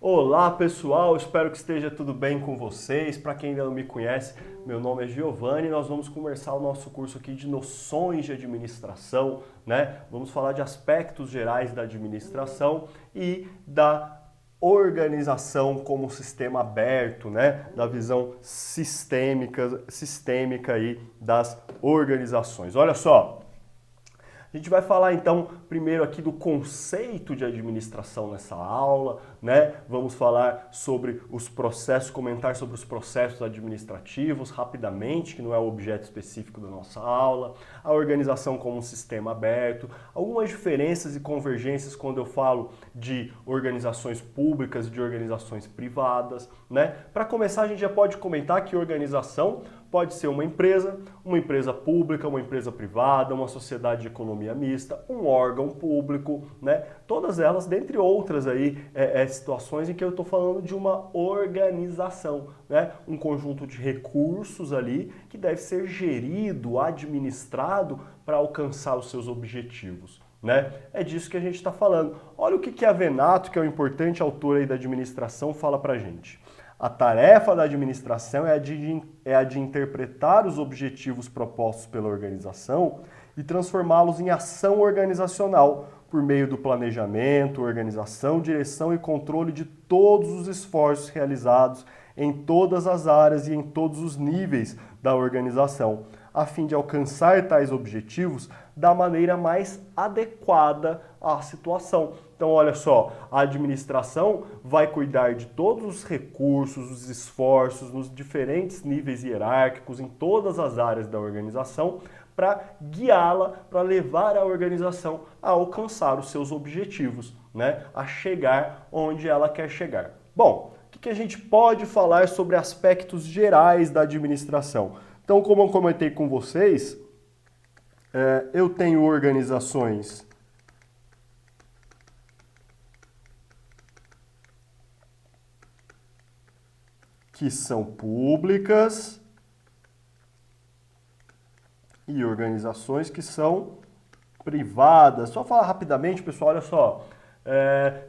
Olá pessoal, espero que esteja tudo bem com vocês. Para quem ainda não me conhece, meu nome é Giovanni e nós vamos começar o nosso curso aqui de noções de administração, né? Vamos falar de aspectos gerais da administração e da organização como sistema aberto, né? Da visão sistêmica aí das organizações. Olha só, a gente vai falar então primeiro aqui do conceito de administração nessa aula, né? Vamos falar sobre os processos, comentar sobre os processos administrativos rapidamente, que não é o objeto específico da nossa aula, a organização como um sistema aberto, algumas diferenças e convergências quando eu falo de organizações públicas e de organizações privadas, né? Para começar, a gente já pode comentar que organização pode ser uma empresa pública, uma empresa privada, uma sociedade de economia mista, um órgão público, né? Todas elas, dentre outras aí, situações em que eu estou falando de uma organização, né? Um conjunto de recursos ali que deve ser gerido, administrado para alcançar os seus objetivos. Né? É disso que a gente está falando. Olha o que a Venato, que é um importante autor aí da administração, fala para a gente. A tarefa da administração é a de interpretar os objetivos propostos pela organização e transformá-los em ação organizacional por meio do planejamento, organização, direção e controle de todos os esforços realizados em todas as áreas e em todos os níveis da organização, a fim de alcançar tais objetivos da maneira mais adequada à situação. Então, olha só, a administração vai cuidar de todos os recursos, os esforços nos diferentes níveis hierárquicos, em todas as áreas da organização, para guiá-la, para levar a organização a alcançar os seus objetivos, né? A chegar onde ela quer chegar. Bom, o que a gente pode falar sobre aspectos gerais da administração? Então, como eu comentei com vocês, eu tenho organizações que são públicas e organizações que são privadas. Só falar rapidamente, pessoal, olha só,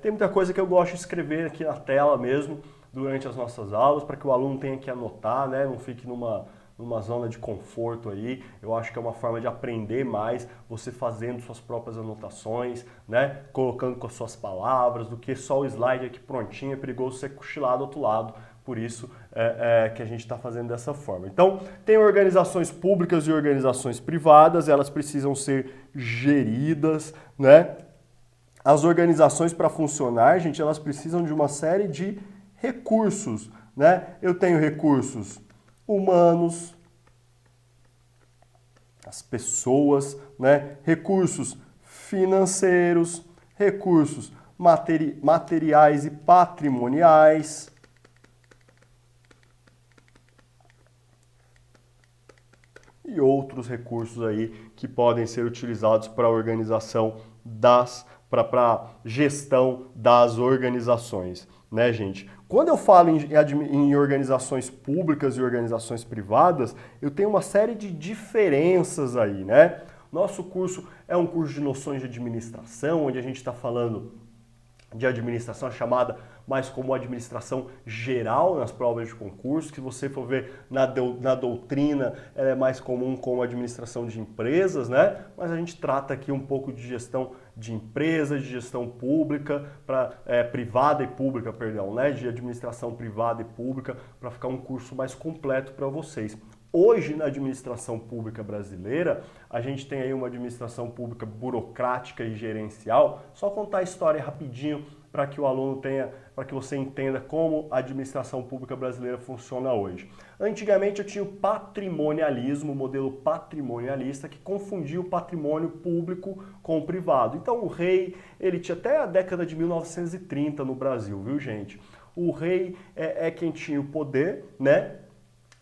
tem muita coisa que eu gosto de escrever aqui na tela mesmo, durante as nossas aulas, para que o aluno tenha que anotar, né? Não fique numa zona de conforto aí. Eu acho que é uma forma de aprender mais, você fazendo suas próprias anotações, né? Colocando com as suas palavras, do que só o slide aqui prontinho, é perigoso você cochilar do outro lado. Por isso que a gente está fazendo dessa forma. Então, tem organizações públicas e organizações privadas, elas precisam ser geridas, né? As organizações, para funcionar, gente, elas precisam de uma série de recursos, né? Eu tenho recursos humanos, as pessoas, né? Recursos financeiros, recursos materiais e patrimoniais, e outros recursos aí que podem ser utilizados para a organização para a gestão das organizações, né, gente? Quando eu falo em organizações públicas e organizações privadas, eu tenho uma série de diferenças aí, né? Nosso curso é um curso de noções de administração, onde a gente está falando de administração chamada mais como administração geral nas provas de concurso, que você for ver na doutrina, ela é mais comum como administração de empresas, né? Mas a gente trata aqui um pouco de gestão de empresas, de gestão pública, privada e pública, perdão, né? De administração privada e pública, para ficar um curso mais completo para vocês. Hoje, na administração pública brasileira, a gente tem aí uma administração pública burocrática e gerencial. Só contar a história rapidinho para que o aluno para que você entenda como a administração pública brasileira funciona hoje. Antigamente eu tinha o patrimonialismo, o modelo patrimonialista, que confundia o patrimônio público com o privado. Então o rei, ele tinha até a década de 1930 no Brasil, viu, gente? O rei é quem tinha o poder, né?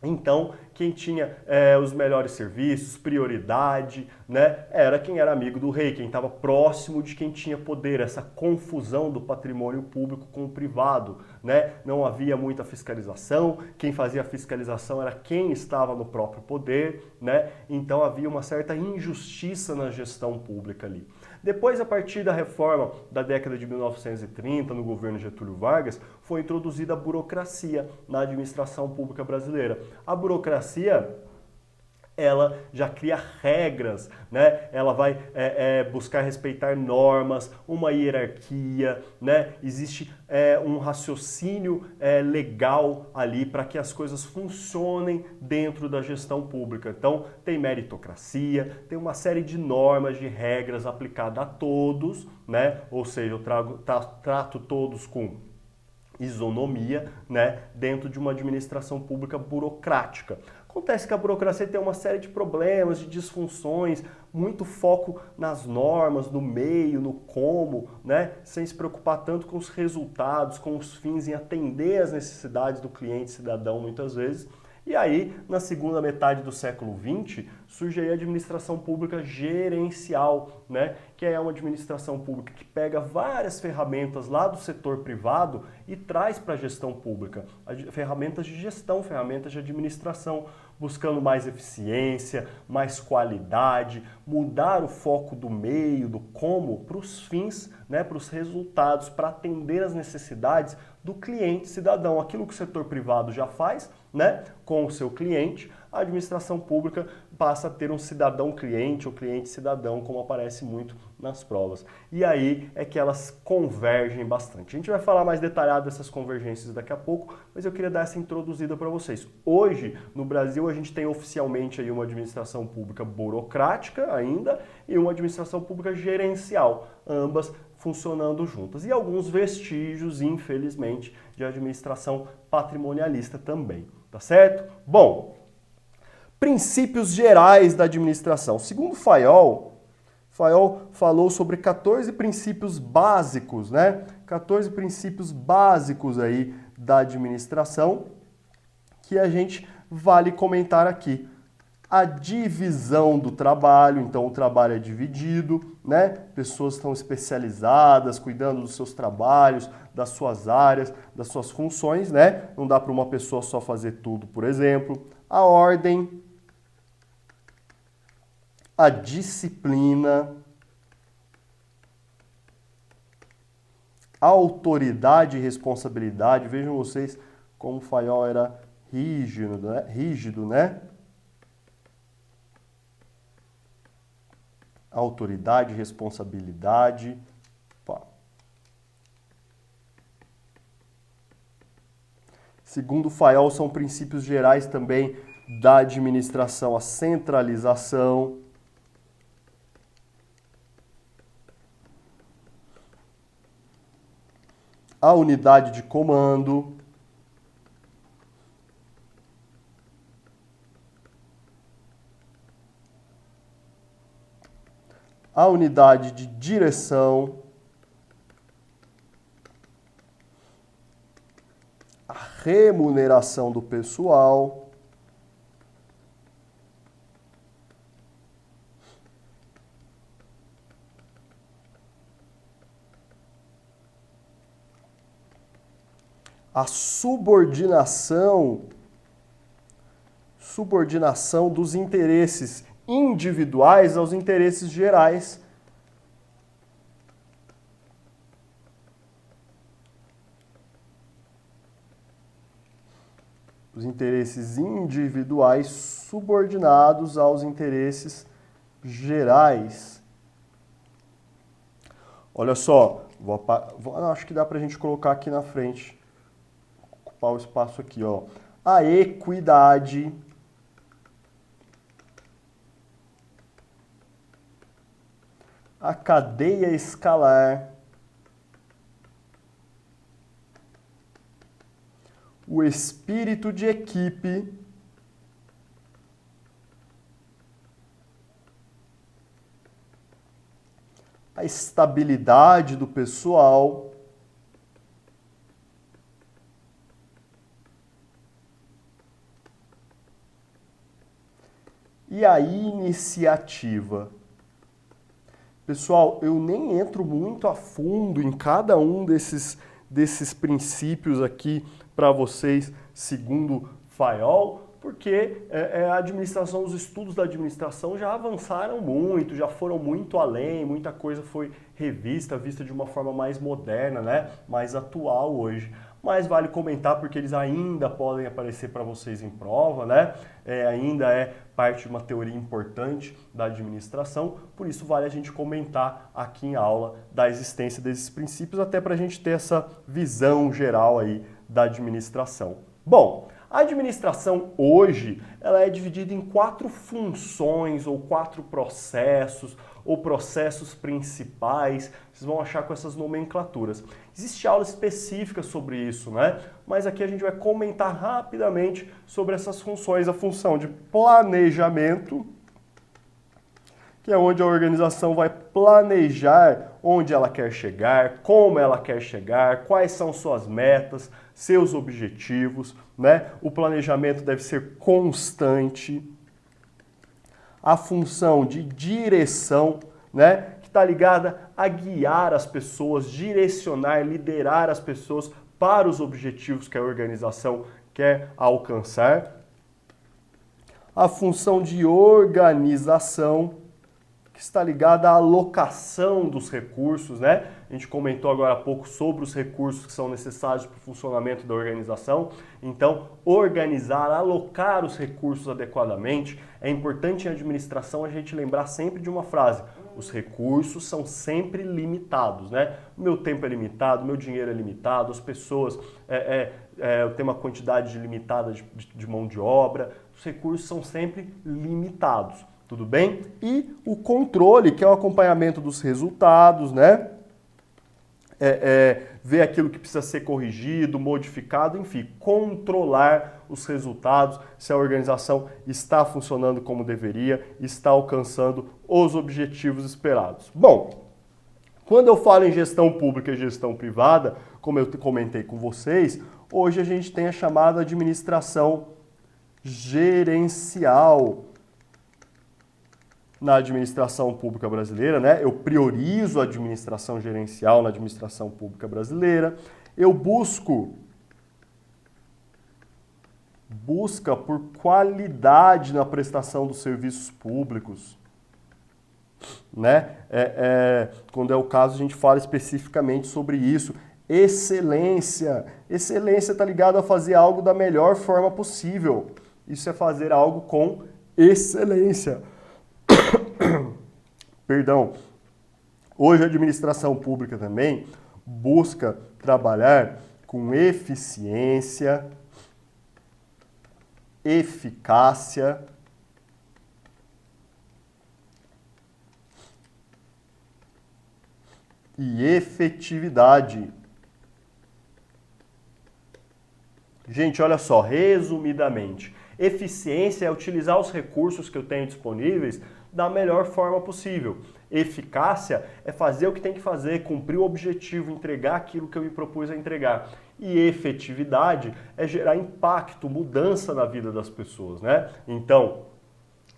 Então, quem tinha os melhores serviços, prioridade, né, era quem era amigo do rei, quem estava próximo de quem tinha poder, essa confusão do patrimônio público com o privado, né? Não havia muita fiscalização, quem fazia a fiscalização era quem estava no próprio poder, né? Então havia uma certa injustiça na gestão pública ali. Depois, a partir da reforma da década de 1930, no governo Getúlio Vargas, foi introduzida a burocracia na administração pública brasileira. A burocracia, ela já cria regras, né? Ela vai buscar respeitar normas, uma hierarquia, né? Existe um raciocínio legal ali para que as coisas funcionem dentro da gestão pública. Então, tem meritocracia, tem uma série de normas, de regras aplicadas a todos, né? Ou seja, eu trato todos com isonomia, né? Dentro de uma administração pública burocrática. Acontece que a burocracia tem uma série de problemas, de disfunções, muito foco nas normas, no meio, no como, né? Sem se preocupar tanto com os resultados, com os fins, em atender às necessidades do cliente cidadão muitas vezes. E aí, na segunda metade do século XX, surge aí a administração pública gerencial, né? Que é uma administração pública que pega várias ferramentas lá do setor privado e traz para a gestão pública. Ferramentas de gestão, ferramentas de administração, buscando mais eficiência, mais qualidade, mudar o foco do meio, do como, para os fins, né? Para os resultados, para atender às necessidades do cliente cidadão. Aquilo que o setor privado já faz, né, com o seu cliente, a administração pública passa a ter um cidadão cliente ou cliente cidadão, como aparece muito nas provas. E aí é que elas convergem bastante. A gente vai falar mais detalhado dessas convergências daqui a pouco, mas eu queria dar essa introduzida para vocês. Hoje, no Brasil, a gente tem oficialmente aí uma administração pública burocrática ainda e uma administração pública gerencial, ambas funcionando juntas. E alguns vestígios, infelizmente, de administração patrimonialista também, tá certo? Bom, princípios gerais da administração. Segundo Fayol falou sobre 14 princípios básicos, né? 14 princípios básicos aí da administração que a gente vale comentar aqui. A divisão do trabalho, então o trabalho é dividido, né? Pessoas estão especializadas, cuidando dos seus trabalhos, das suas áreas, das suas funções, né? Não dá para uma pessoa só fazer tudo, por exemplo. A ordem, a disciplina, a autoridade e responsabilidade. Vejam vocês como o Fayol era rígido, né? Autoridade, responsabilidade. Opa. Segundo Fayol, são princípios gerais também da administração, a centralização, a unidade de comando, a unidade de direção, a remuneração do pessoal, a subordinação dos interesses individuais aos interesses gerais. Os interesses individuais subordinados aos interesses gerais. Olha só, acho que dá para a gente colocar aqui na frente, ocupar o espaço aqui, ó. A equidade, a cadeia escalar, o espírito de equipe, a estabilidade do pessoal, e a iniciativa. Pessoal, eu nem entro muito a fundo em cada um desses princípios aqui para vocês, segundo Fayol, Porque a administração, os estudos da administração já avançaram muito, já foram muito além, muita coisa foi revista, vista de uma forma mais moderna, né? Mais atual hoje. Mas vale comentar porque eles ainda podem aparecer para vocês em prova, né? Ainda é parte de uma teoria importante da administração, por isso vale a gente comentar aqui em aula da existência desses princípios, até para a gente ter essa visão geral aí da administração. Bom, a administração hoje ela é dividida em 4 funções ou 4 processos ou processos principais. Vocês vão achar com essas nomenclaturas. Existe aula específica sobre isso, né? Mas aqui a gente vai comentar rapidamente sobre essas funções. A função de planejamento, que é onde a organização vai planejar onde ela quer chegar, como ela quer chegar, quais são suas metas, seus objetivos, né? O planejamento deve ser constante. A função de direção, né? Que está ligada a guiar as pessoas, direcionar, liderar as pessoas para os objetivos que a organização quer alcançar. A função de organização, que está ligada à alocação dos recursos, né? A gente comentou agora há pouco sobre os recursos que são necessários para o funcionamento da organização. Então, organizar, alocar os recursos adequadamente. É importante em administração a gente lembrar sempre de uma frase: os recursos são sempre limitados, né? Meu tempo é limitado, meu dinheiro é limitado, as pessoas, eu tenho uma quantidade limitada de mão de obra. Os recursos são sempre limitados. Tudo bem? E o controle, que é o acompanhamento dos resultados, né? Ver aquilo que precisa ser corrigido, modificado, enfim, controlar os resultados, se a organização está funcionando como deveria, está alcançando os objetivos esperados. Bom, quando eu falo em gestão pública e gestão privada, como eu comentei com vocês, hoje a gente tem a chamada administração gerencial. Na administração pública brasileira, né? Eu priorizo a administração gerencial na administração pública brasileira. Eu busca por qualidade na prestação dos serviços públicos, né? Quando é o caso, a gente fala especificamente sobre isso. Excelência. Excelência está ligada a fazer algo da melhor forma possível. Isso é fazer algo com excelência. Perdão. Hoje a administração pública também busca trabalhar com eficiência, eficácia e efetividade. Gente, olha só, resumidamente, eficiência é utilizar os recursos que eu tenho disponíveis da melhor forma possível. Eficácia é fazer o que tem que fazer, cumprir o objetivo, entregar aquilo que eu me propus a entregar. E efetividade é gerar impacto, mudança na vida das pessoas, né? Então,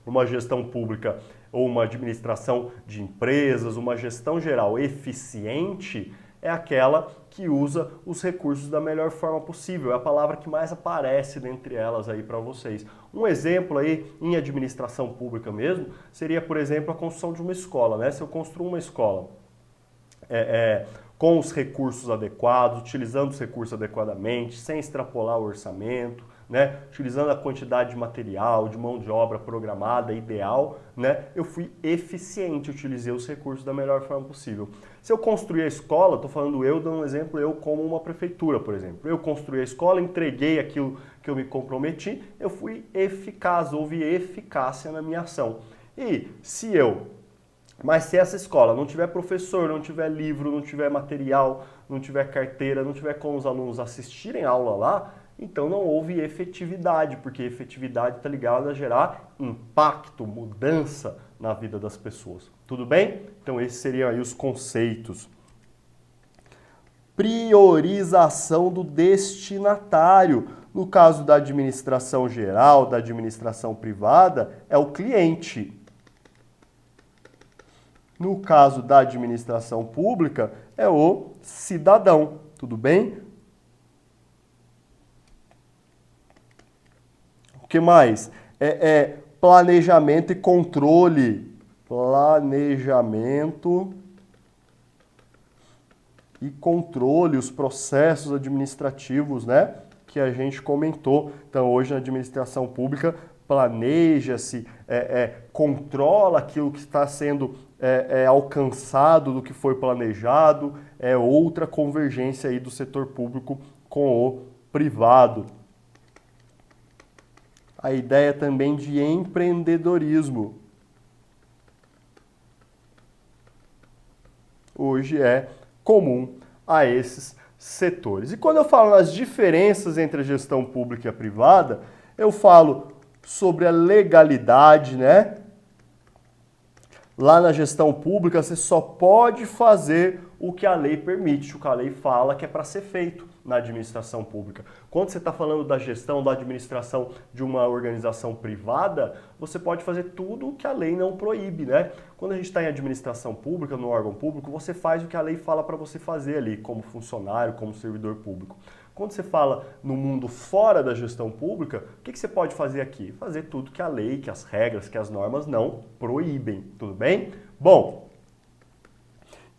uma gestão pública ou uma administração de empresas, uma gestão geral eficiente é aquela que usa os recursos da melhor forma possível. É a palavra que mais aparece dentre elas aí para vocês. Um exemplo aí em administração pública mesmo seria, por exemplo, a construção de uma escola, né? Se eu construo uma escola com os recursos adequados, utilizando os recursos adequadamente, sem extrapolar o orçamento, né? Utilizando a quantidade de material, de mão de obra programada, ideal, né? Eu fui eficiente, utilizei os recursos da melhor forma possível. Se eu construir a escola, estou falando eu, dando um exemplo, eu como uma prefeitura, por exemplo. Eu construí a escola, entreguei aquilo que eu me comprometi, eu fui eficaz, houve eficácia na minha ação. Mas se essa escola não tiver professor, não tiver livro, não tiver material, não tiver carteira, não tiver como os alunos assistirem a aula lá, então não houve efetividade, porque efetividade está ligada a gerar impacto, mudança na vida das pessoas. Tudo bem? Então esses seriam aí os conceitos. Priorização do destinatário. No caso da administração geral, da administração privada, é o cliente. No caso da administração pública, é o cidadão. Tudo bem? que mais? Planejamento e controle. Planejamento e controle, os processos administrativos, né? Que a gente comentou. Então, hoje na administração pública, planeja-se, controla aquilo que está sendo alcançado do que foi planejado, é outra convergência aí do setor público com o privado. A ideia também de empreendedorismo. Hoje é comum a esses setores. E quando eu falo nas diferenças entre a gestão pública e a privada, eu falo sobre a legalidade, né? Lá na gestão pública, você só pode fazer o que a lei permite, o que a lei fala que é para ser feito na administração pública. Quando você está falando da gestão, da administração de uma organização privada, você pode fazer tudo o que a lei não proíbe, né? Quando a gente está em administração pública, no órgão público, você faz o que a lei fala para você fazer ali, como funcionário, como servidor público. Quando você fala no mundo fora da gestão pública, o que você pode fazer aqui? Fazer tudo que a lei, que as regras, que as normas não proíbem, tudo bem? Bom,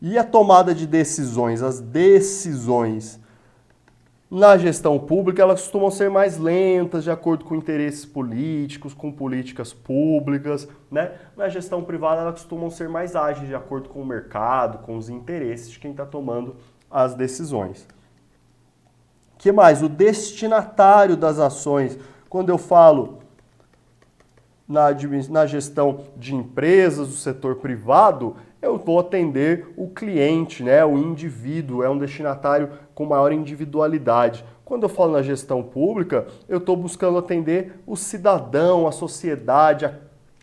e a tomada de decisões, as decisões na gestão pública, elas costumam ser mais lentas, de acordo com interesses políticos, com políticas públicas, né? Na gestão privada, elas costumam ser mais ágeis, de acordo com o mercado, com os interesses de quem está tomando as decisões. O que mais? O destinatário das ações. Quando eu falo na gestão de empresas, do setor privado, eu vou atender o cliente, né? O indivíduo, é um destinatário com maior individualidade. Quando eu falo na gestão pública, eu estou buscando atender o cidadão, a sociedade, a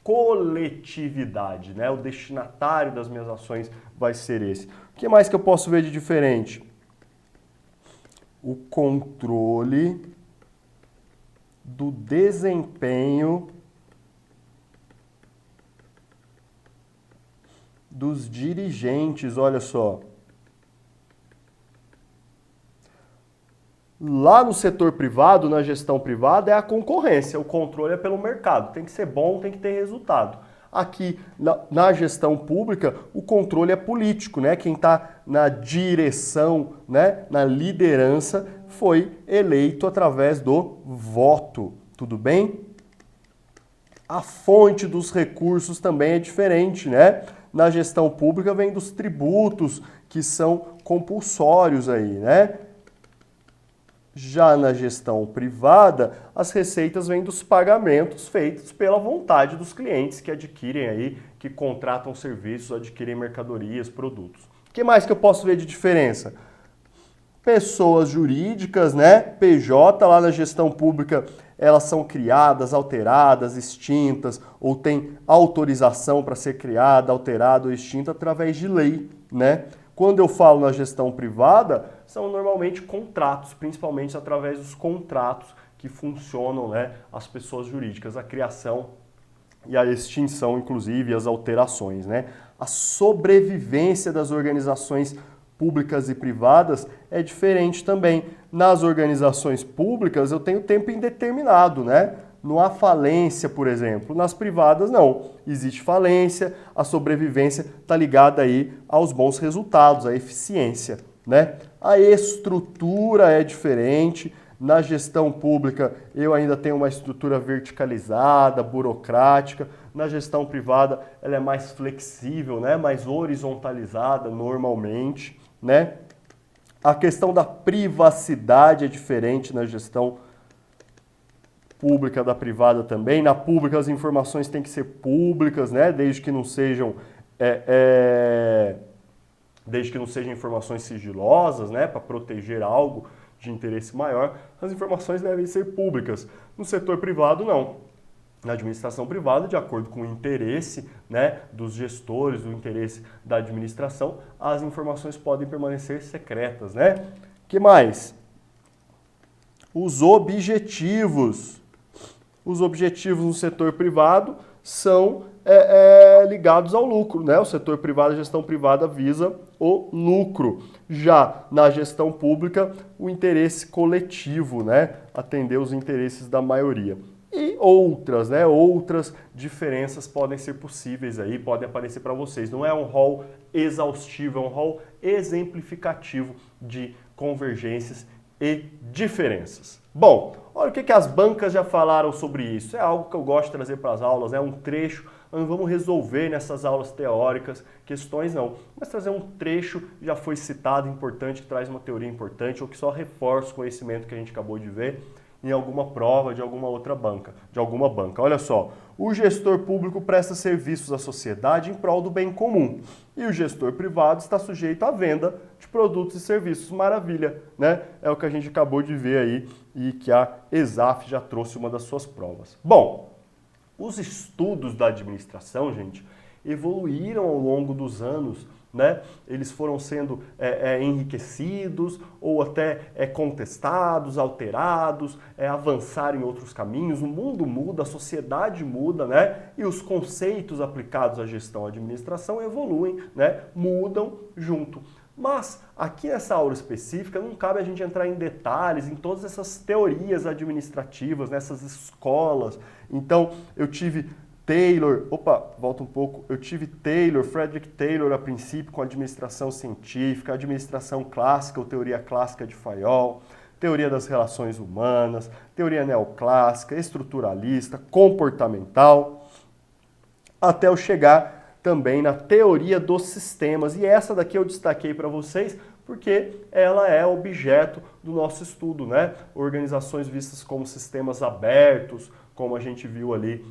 coletividade, né? O destinatário das minhas ações vai ser esse. O que mais que eu posso ver de diferente? O controle do desempenho dos dirigentes, olha só. Lá no setor privado, na gestão privada, é a concorrência, o controle é pelo mercado. Tem que ser bom, tem que ter resultado. Aqui, na gestão pública, o controle é político, né? Quem está na direção, né? Na liderança, foi eleito através do voto. Tudo bem? A fonte dos recursos também é diferente, né? Na gestão pública vem dos tributos, que são compulsórios aí, né? Já na gestão privada, as receitas vêm dos pagamentos feitos pela vontade dos clientes que adquirem aí, que contratam serviços, adquirem mercadorias, produtos. O que mais que eu posso ver de diferença? Pessoas jurídicas, né? PJ, lá na gestão pública, elas são criadas, alteradas, extintas, ou tem autorização para ser criada, alterada ou extinta através de lei, né? Quando eu falo na gestão privada, são normalmente contratos, principalmente através dos contratos que funcionam, né, as pessoas jurídicas, a criação e a extinção, inclusive, as alterações, né? A sobrevivência das organizações públicas e privadas é diferente também. Nas organizações públicas eu tenho tempo indeterminado, né? Não há falência, por exemplo. Nas privadas, não. Existe falência, a sobrevivência está ligada aí aos bons resultados, à eficiência, né? A estrutura é diferente. Na gestão pública, eu ainda tenho uma estrutura verticalizada, burocrática. Na gestão privada, ela é mais flexível, né? Mais horizontalizada, normalmente, né? A questão da privacidade é diferente na gestão pública da privada também. Na pública as informações têm que ser públicas, né? Desde que não sejam informações sigilosas, né? Para proteger algo de interesse maior, as informações devem ser públicas. No setor privado, não. Na administração privada, de acordo com o interesse, né, dos gestores, o interesse da administração, as informações podem permanecer secretas, né? Que mais? Os objetivos. Os objetivos no setor privado são ligados ao lucro, né? O setor privado, a gestão privada visa o lucro. Já na gestão pública, o interesse coletivo, né? Atender os interesses da maioria. E outras, né? Outras diferenças podem ser possíveis aí, podem aparecer para vocês. Não é um rol exaustivo, é um rol exemplificativo de convergências e diferenças. Bom, olha o que as bancas já falaram sobre isso. É algo que eu gosto de trazer para as aulas, é um trecho. Não vamos resolver nessas aulas teóricas questões não, mas trazer um trecho que já foi citado, importante, que traz uma teoria importante ou que só reforça o conhecimento que a gente acabou de ver em alguma prova de alguma outra banca, de alguma banca. Olha só, o gestor público presta serviços à sociedade em prol do bem comum e o gestor privado está sujeito à venda de produtos e serviços. Maravilha, né? É o que a gente acabou de ver aí e que a ESAF já trouxe uma das suas provas. Bom, os estudos da administração, gente, evoluíram ao longo dos anos, né? Eles foram sendo enriquecidos ou até contestados, alterados, avançaram em outros caminhos. O mundo muda, a sociedade muda, né? E os conceitos aplicados à gestão e administração evoluem, né? Mudam junto. Mas aqui nessa aula específica não cabe a gente entrar em detalhes, em todas essas teorias administrativas, nessas escolas. Então eu tive Frederick Taylor a princípio com administração científica, administração clássica ou teoria clássica de Fayol, teoria das relações humanas, teoria neoclássica, estruturalista, comportamental, até eu chegar também na teoria dos sistemas. E essa daqui eu destaquei para vocês porque ela é objeto do nosso estudo, né? Organizações vistas como sistemas abertos, como a gente viu ali,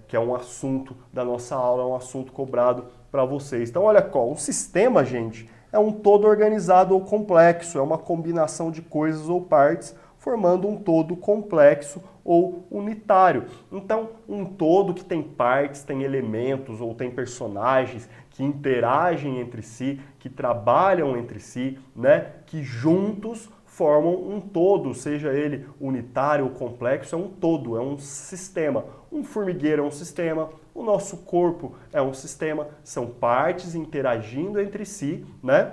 que é um assunto da nossa aula, é um assunto cobrado para vocês. Então, olha qual, um sistema, gente, é um todo organizado ou complexo, é uma combinação de coisas ou partes formando um todo complexo ou unitário. Então, um todo que tem partes, tem elementos ou tem personagens que interagem entre si, que trabalham entre si, né, que juntos formam um todo, seja ele unitário ou complexo, é um todo, é um sistema. Um formigueiro é um sistema, o nosso corpo é um sistema, são partes interagindo entre si, né,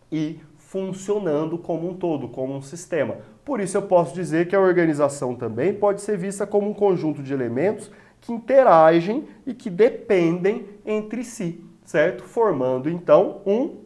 e funcionando como um todo, como um sistema. Por isso eu posso dizer que a organização também pode ser vista como um conjunto de elementos que interagem e que dependem entre si, certo? Formando então um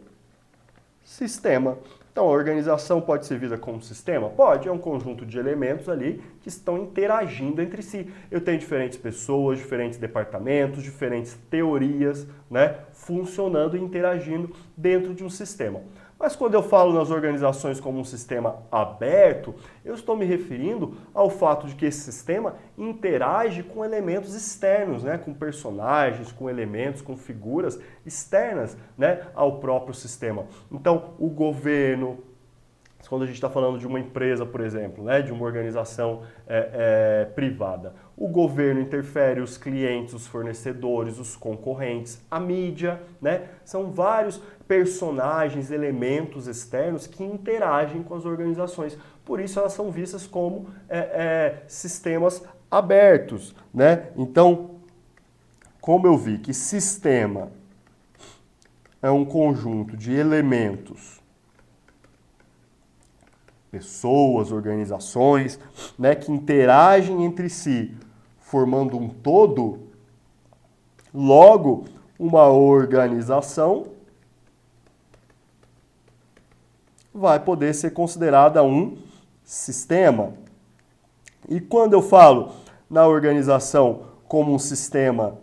sistema. Então a organização pode ser vista como um sistema? Pode, é um conjunto de elementos ali que estão interagindo entre si. Eu tenho diferentes pessoas, diferentes departamentos, diferentes teorias, né, funcionando e interagindo dentro de um sistema. Mas quando eu falo nas organizações como um sistema aberto, eu estou me referindo ao fato de que esse sistema interage com elementos externos, né? Com personagens, com elementos, com figuras externas, né? Ao próprio sistema. Então, o governo, quando a gente está falando de uma empresa, por exemplo, né? De uma organização privada, o governo interfere, os clientes, os fornecedores, os concorrentes, a mídia, né? São vários personagens, elementos externos que interagem com as organizações. Por isso elas são vistas como sistemas abertos, né? Então, como eu vi que sistema é um conjunto de elementos, pessoas, organizações, né, que interagem entre si, formando um todo, logo, uma organização vai poder ser considerada um sistema. E quando eu falo na organização como um sistema,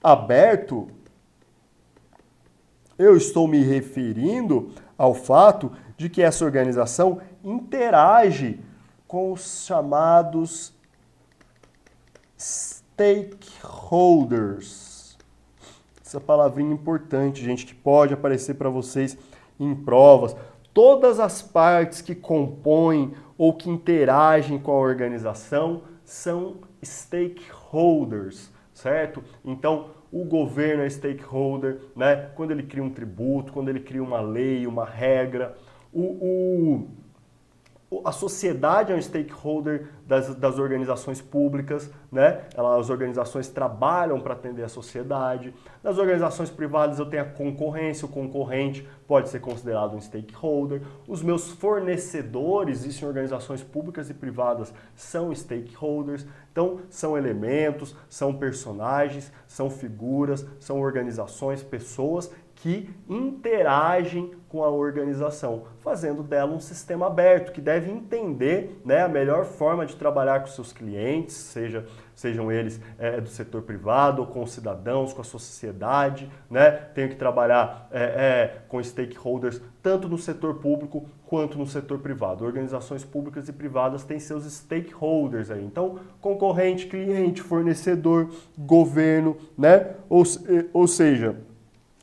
aberto, eu estou me referindo ao fato de que essa organização interage com os chamados stakeholders. Essa palavrinha importante, gente, que pode aparecer para vocês em provas. Todas as partes que compõem ou que interagem com a organização são stakeholders, certo? Então, o governo é stakeholder, né? Quando ele cria um tributo, quando ele cria uma lei, uma regra. O A sociedade é um stakeholder das organizações públicas, né? As organizações trabalham para atender a sociedade. Nas organizações privadas eu tenho a concorrência, o concorrente pode ser considerado um stakeholder. Os meus fornecedores, isso em organizações públicas e privadas, são stakeholders. Então, são elementos, são personagens, são figuras, são organizações, pessoas que interagem com a organização, fazendo dela um sistema aberto, que deve entender, né, a melhor forma de trabalhar com seus clientes, sejam eles do setor privado ou com os cidadãos, com a sociedade, né? Tenho que trabalhar com stakeholders tanto no setor público quanto no setor privado. Organizações públicas e privadas têm seus stakeholders aí. Então, concorrente, cliente, fornecedor, governo, né? Ou seja,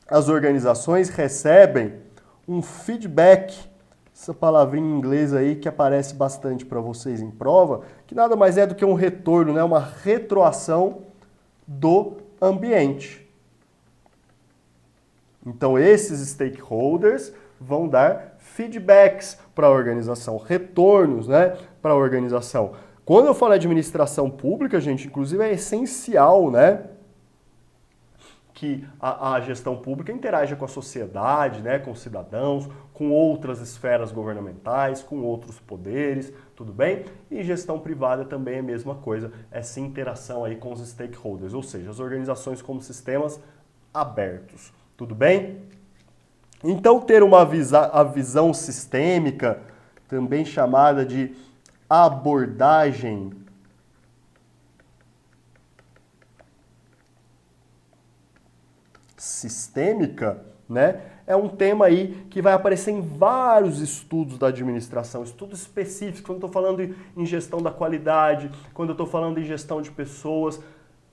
as organizações recebem um feedback, essa palavrinha em inglês aí que aparece bastante para vocês em prova, que nada mais é do que um retorno, né? Uma retroação do ambiente. Então, esses stakeholders vão dar feedbacks para a organização, retornos, né, para a organização. Quando eu falo administração pública, gente, inclusive é essencial, né, que a gestão pública interaja com a sociedade, né, com os cidadãos, com outras esferas governamentais, com outros poderes, tudo bem? E gestão privada também é a mesma coisa, essa interação aí com os stakeholders, ou seja, as organizações como sistemas abertos, tudo bem? Então, ter a visão sistêmica, também chamada de abordagem sistêmica, né, é um tema aí que vai aparecer em vários estudos da administração, estudos específicos, quando eu estou falando em gestão da qualidade, quando eu estou falando em gestão de pessoas,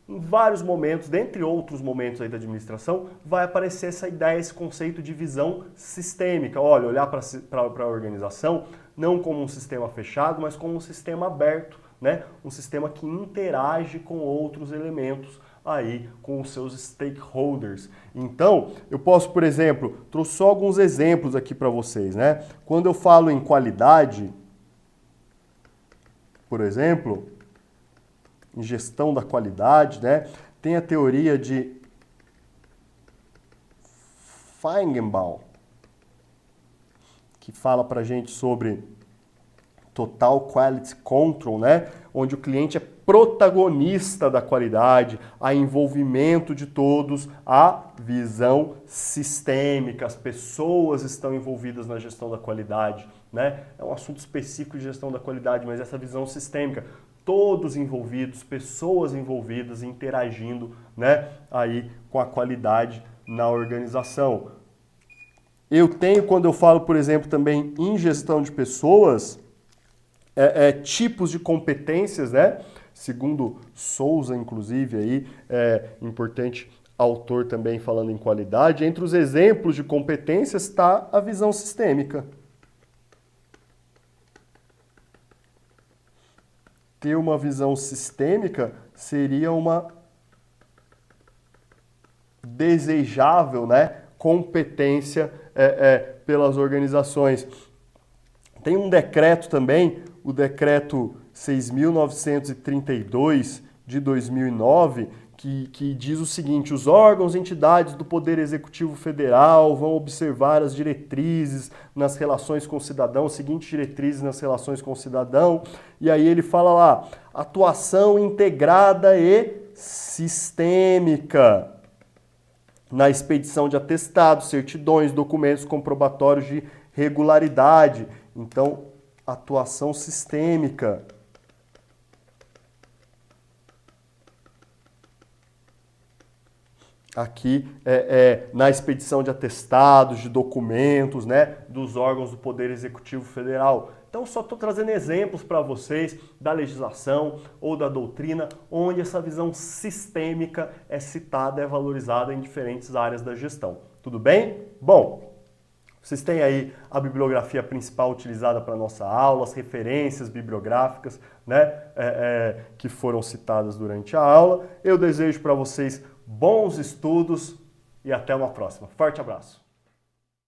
em vários momentos, dentre outros momentos aí da administração, vai aparecer essa ideia, esse conceito de visão sistêmica. Olha, olhar para a organização não como um sistema fechado, mas como um sistema aberto, né? Um sistema que interage com outros elementos aí, com os seus stakeholders. Então, eu posso, por exemplo, trouxe só alguns exemplos aqui para vocês, né? Quando eu falo em qualidade, por exemplo, em gestão da qualidade, né? Tem a teoria de Feigenbaum, que fala pra gente sobre Total Quality Control, né? Onde o cliente é protagonista da qualidade, a envolvimento de todos, a visão sistêmica, as pessoas estão envolvidas na gestão da qualidade, né? É um assunto específico de gestão da qualidade, mas essa visão sistêmica, todos envolvidos, pessoas envolvidas, interagindo, né, aí com a qualidade na organização. Eu tenho, quando eu falo, por exemplo, também em gestão de pessoas, tipos de competências, né? Segundo Souza, inclusive, aí, importante autor também falando em qualidade, entre os exemplos de competências está a visão sistêmica. Ter uma visão sistêmica seria uma desejável, né, competência pelas organizações. Tem um decreto também, o decreto 6.932 de 2009, que diz o seguinte: os órgãos e entidades do Poder Executivo Federal vão observar as diretrizes nas relações com o cidadão, seguintes diretrizes nas relações com o cidadão, e aí ele fala lá, atuação integrada e sistêmica na expedição de atestados, certidões, documentos comprobatórios de regularidade. Então, atuação sistêmica. Aqui na expedição de atestados, de documentos, né, dos órgãos do Poder Executivo Federal. Então, só estou trazendo exemplos para vocês da legislação ou da doutrina, onde essa visão sistêmica é citada, é valorizada em diferentes áreas da gestão. Tudo bem? Bom, vocês têm aí a bibliografia principal utilizada para a nossa aula, as referências bibliográficas, né, que foram citadas durante a aula. Eu desejo para vocês bons estudos e até uma próxima. Forte abraço!